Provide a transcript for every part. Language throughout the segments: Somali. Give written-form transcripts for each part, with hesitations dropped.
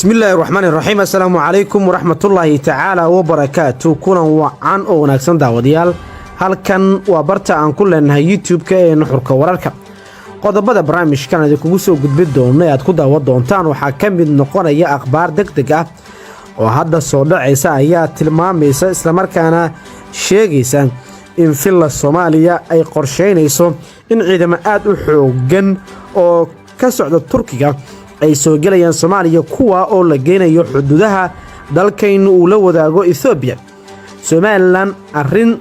بسم الله الرحمن الرحيم. السلام عليكم ورحمة الله تعالى وبركاته. كنا وعن أو نكسن داوديال halkan waa barta aan ku leenahay YouTube-ka ee nuxurka wararka. qodobada barnaamijkan aad kugu soo gudbin doonno aad ku daawan doontaan waxaa ka mid noqonaya akhbaar degdeg ah oo hadda soo dhacaysa ayaa tilmaamaysa isla markaana sheegaysa in filla Soomaaliya ay qorsheynayso in ciidamo aad u xooggan oo ka socda Turkiga ay soo galayaan Soomaaliya kuwa oo la geenayo xuduudaha dalkaynu uu la wadaago Ethiopia. Somaliland arrin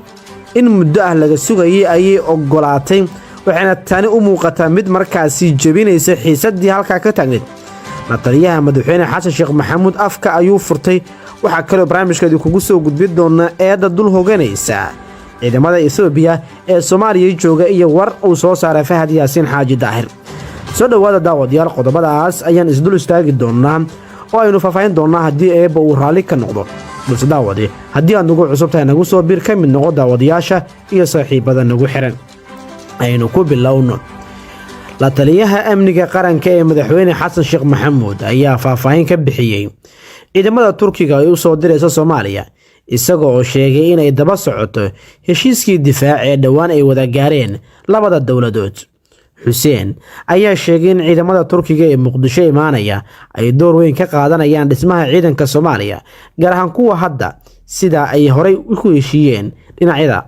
in muddo ah laga sugayay ayay ogolaatay waxaana tani u muuqataa mid markaasi jabinaysa xiisadii halka ka taagneed. Mataliyaha madaxweyne Xasan Sheekh Maxamuud afka ayuu furtay waxa kale barnaamijkeedu kugu soo gudbin doona eeda dul hooganaysa ciidamada Ethiopia ee Soomaaliya jooga iyo war uu soo saaray Fahad Yaasiin Xaaji Daahir. soo dhawaada daawadayaal qodobadaas ayaan isdul istaagi doonaa oo aynu faafayn doonaa haddii eeba uu raali ka noqdo. balse daawade haddii aad nagu cusub tahay nagu soo bir ka mid noqo daawadayaasha iyo saaxiibada nagu xiran aynu ku bilowno. la taliyaha amniga qaranka ee madaxweyne Xasan Sheekh Maxamuud ayaa faafahin ka bixiyay ciidamada Turkiga ay u soo diraysa Soomaaliya isagoo sheegay inay daba socoto heshiiskii difaac ee dhawaan ay wada gaareen labada dawladood. Xuseen ayaa sheegay in ciidamada Turkiga ee Muqdisho imaanaya ay door weyn ka qaadanayaan dhismaha ciidanka Soomaaliya gaar ahaan kuwa hadda sida ay horay u heshiiyeen dhinacyada.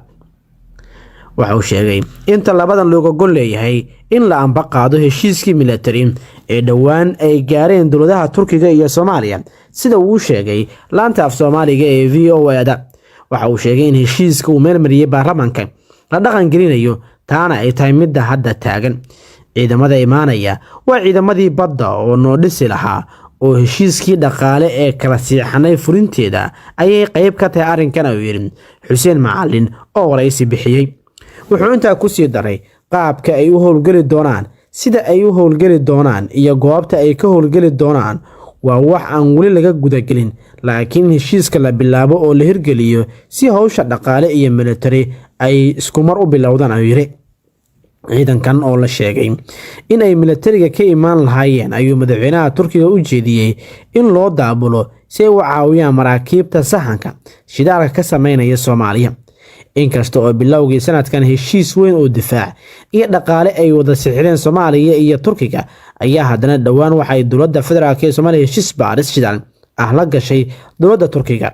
waxa uu sheegay inta labadan looga gol leeyahay in la amba qaado heshiiskii military ee dhawaan ay gaareen dawladaha Turkiga iyo Soomaaliya sida uu sheegay laanta af Soomaaliga ee VOA-da. waxa uu sheegay in heshiiska uu meel mariyay baarlamaanka la dhaqan gelinayo taana ay tahay midda hadda taagan. ciidamada imaanaya waa ciidamadii badda oo noo dhisi lahaa oo heshiiskii dhaqaale ee kala siixanay fulinteeda ayay qayb ka tahay arrinkan uu yiri Xuseen Macallin oo waraysi bixiyay. wuxuu intaa ku sii daray qaabka ay u howlgeli doonaan sida ay u howlgeli doonaan iyo goobta ay ka howlgeli doonaan waa wax aan wali laga gudagelin laakiin heshiiska la bilaabo oo la hirgeliyo si hawsha dhaqaale iyo military ay isku mar u bilowdaan ayuu yiri. ciidankan oo la sheegay in ay militariga ka imaan lahaayeen ayuu madaxweynaha Turkiga u jeediyay in loo daabulo si ay u caawiyaan maraakiibta sahanka shidaalka ka sameynaya Soomaaliya. inkasta oo bilowgii sanadkan heshiis weyn oo difaac iyo dhaqaale ay wada sixireen Soomaaliya iyo Turkiga ayaa haddana dhawaan waxay dawladda federaalka ee Soomaaliya heshiis baaris shidaal ah la gashay dawladda Turkiga.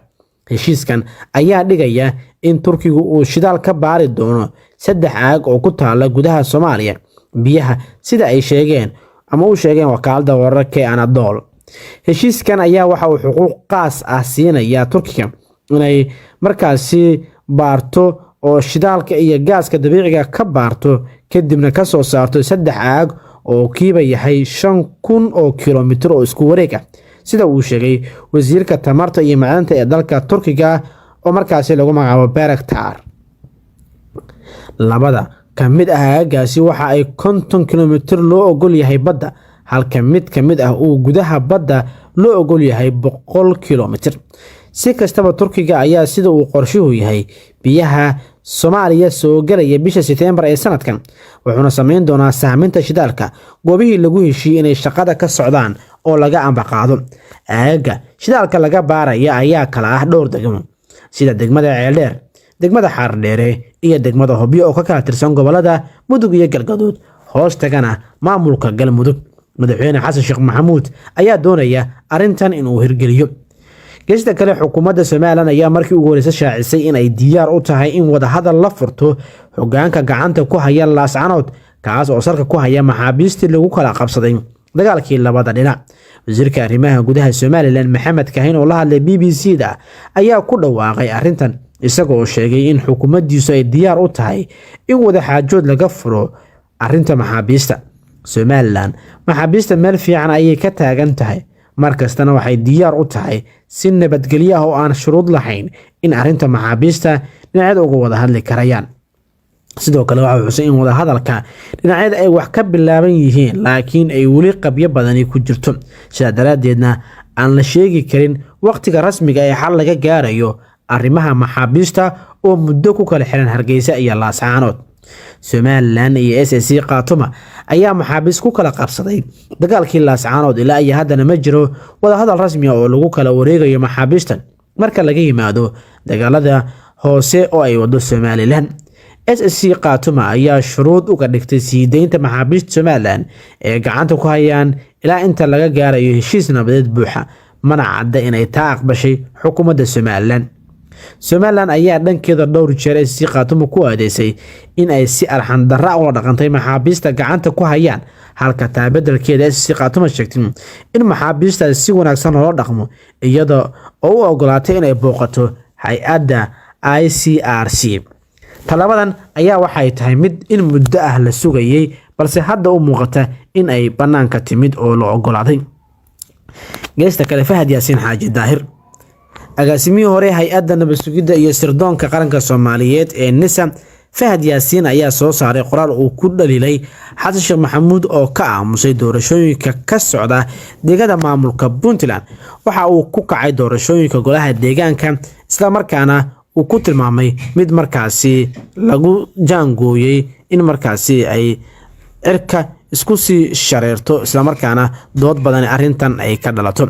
heshiiskan ayaa dhigaya in Turkigu uu shidaal ka baari doono 3 aag oo ku taala gudaha Soomaaliya biyaha sida ay sheegeen ama u sheegeen wakaalada wararka ee Anadolu. heshiiskan ayaa waxa uu xuquuq qaas ah siinaya Turkiga inay markaasi baarto oo shidaalka iyo gaaska dabiiciga ka baarto kadibna ka soo saarto 3 aag oo kiiba yahay 5,000 oo kilomitir oo isku wareeg ah sida uu sheegay wasiirka tamarta iyo macdanta ee dalka Turkiga oo markaasi lagu magacaabo Bayraktar. labada ka mid ah aagaasi waxa ay 50 kilomitir loo ogol yahay badda halka mid ka mid ah uu gudaha badda loo ogol yahay 100 kilomitir. si kastaba Turkiga ayaa sida uu qorshuhu yahay biyaha Soomaaliya soo galaya bisha September ee sanadkan wuxuuna sameyn doonaa saaminta shidaalka goobihii lagu heshiiyay inay shaqada ka socdaan oo laga amba qaado. aaga shidaalka laga baaraya ayaa kala ah dhowr degmo sida degmada Ceeldheer, degmada Xardheere iyo degmada Hobyo oo ka kala tirsan gobolada Mudug iyo Galgaduud hoos tagana maamulka Galmudug. madaxweyne Xasan Sheekh Maxamuud ayaa doonaya arrintan inuu hirgeliyo. geesta kale xukuumadda Soomaaliland ayaa markii ugu horeysay shaacisay in ay diyaar u tahay in wada hadal la furto hoggaanka gacanta ku haya Laascanood kaas oo sarka ku haya maxaabiistii lagu kala qabsaday dagaalkii labada dhinac. wasiirka arrimaha gudaha Soomaaliland Maxamed Kahin oo la hadlay BBC-da ayaa ku dhawaaqay arrintan isagoo sheegay in xukuumaddiisu ay diyaar u tahay in wada xaajood laga furo arrinta maxaabiista. Soomaaliland maxaabiista meel fiican ayay ka taagan tahay markastana waxay diyaar u tahay si nabadgelyo ah oo aan shuruud lahayn in arrinta maxaabiista dhinacyada uga wada hadli karayaan. sidoo kale waxa uu xusay in wada hadalka dhinacyada ay wax ka bilaaban yihiin laakiin ay wali qabyo badani ku jirto sida daraadeedna aan la sheegi karin waqtiga rasmiga ee xal laga gaarayo arrimaha maxaabiista oo muddo ku kala xiran Hargeysa iyo Laascanood. Somaliland iyo SSC Khaatuma ayaa maxaabiis ku kala qabsaday dagaalkii Laascaanood ilaa iyo haddana ma jiro wada hadal rasmi ah oo lagu kala wareegayo maxaabiistan marka laga yimaado dagaalada hoose oo ay wado Somaliland. SSC Khaatuma ayaa shuruud uga dhigtay sii deynta maxaabiista Somaliland ee gacanta ku hayaan ilaa inta laga gaarayo heshiis nabadeed buuxa, mana cadda inay taa aqbashay xukuumadda Somaliland. Somaliland ayaa dhankeeda dhowr jeer SSC Khaatuma ku aadeysay in ay si arxan darra ula dhaqantay maxaabiista gacanta ku hayaan, halka taa beddelkeeda SSC Khaatuma sheegtay in maxaabiista si wanaagsan loo dhaqmo iyada oo u ogolaatay inay booqato hay'adda ICRC. Talabadan ayaa waxay tahay mid in muddo ah la sugayay, balse hadda u muuqata in ay banaanka timid oo la ogolaaday. Geesta kale, Fahad Yaasiin Xaaji Daahir, agaasimihii hore hay'adda nabad sugidda iyo sirdoonka qaranka Soomaaliyeed ee NISA, Fahad Yaasiin ayaa soo saaray qoraal uu ku dhaliilay Xasan Sheekh Maxamuud oo ka aamusay doorashooyinka ka socda deegaanada maamulka Puntland. Waxa uu ku kacay doorashooyinka golaha deegaanka, isla markaana uu ku tilmaamay mid markaasi lagu jaangooyay in markaasi ay cirka isku sii shareerto, isla markaana dood badan arrintan ay ka dhalato.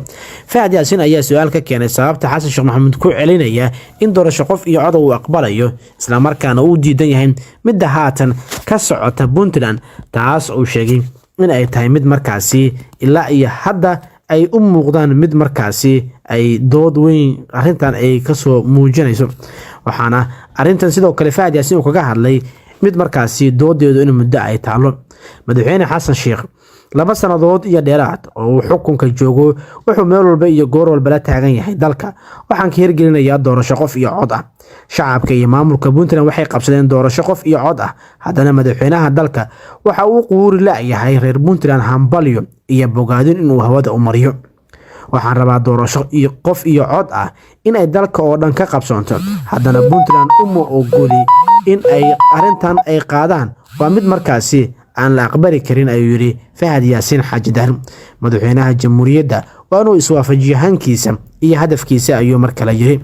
Fahad Yaasiin ayaa su'aal ka keenay sababta Xasan Sheekh Maxamuud ku celinaya in doorasho qof iyo cod uu aqbalayo, isla markaana uu diidan yahay midda haatan ka socota Puntland, taas uu sheegay in ay tahay mid markaasi ilaa iyo hadda ay u muuqdaan mid markaasi ay dood weyn arrintan ay ka soo muujinayso. Waxaana arrintan sidoo kale Fahad Yaasiin uu kaga hadlay mid markaasi doodeedu in muddo ay taalo. Madaxweyne Xasan Sheekh 2 sanadood iyo dheeraad oo uu xukunka joogo wuxuu meel walba iyo goor walba la taagan yahay dalka. Waxaan ka hirgelinayaa doorasho qof iyo cod ah. Shacabka iyo maamulka Puntland waxay qabsadeen doorasho qof iyo cod ah. Haddana madaxweynaha dalka waxa uu quuri la'yahay reer Puntland hambalyo iyo bogaadin inuu hawada u mariyo. Waxaan rabaa doorasho iyo qof iyo cod ah in ay dalka oo dhan ka qabsoonto. Haddana Puntland uma ogoli in ay arrintan ay qaadaan, waa mid markaasi aan la aqbali karin, ayuu yiri Fahad Yaasiin Xaaji Daahir. Madaxweynaha Jamhuuriyadda waa inuu iswaafajiyo hankiisa iyo hadafkiisa, ayuu mar kale yiri.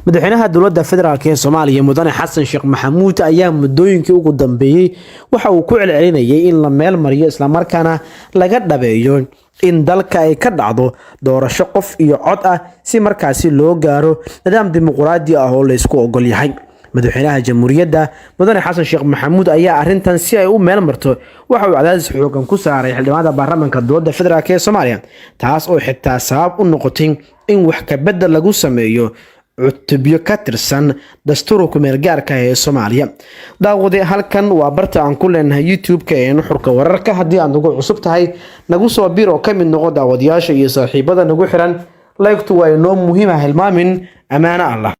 Madaxweynaha dowladda federaalka ee Soomaaliya Mudane Xasan Sheekh Maxamuud ayaa muddooyinkii ugu dambeeyay waxa uu ku celcelinayay in la meel mariyo, isla markaana laga dhabeeyo in dalka ay ka dhacdo doorasho qof iyo cod ah si markaasi loo gaaro nidaam dimuqraadi ah oo la isku ogol yahay. madaxweynaha jamhuuriyadda mudane xasan sheekh maxamuud ayaa arintan si ay u meel marto waxa uu cadaadis xoogan ku saaray xildhibaanada baarlamaanka dowladda federaalk ee Soomaaliya taas oo xitaa sabab u noqotay in wax ka bedel lagu sameeyo cutubyo ka tirsan dastuurka meel gaarka ee Soomaaliya. daawade halkan waa barta aan ku leenahay YouTube-ka ee nuxurka wararka. haddii aad nagu cusub tahay nagu soo biro ka mid noqo daawadayaasha iyo saaxiibada nagu xiran like-tu waa inoo muhiim ah hilmaamin. amaana Allah.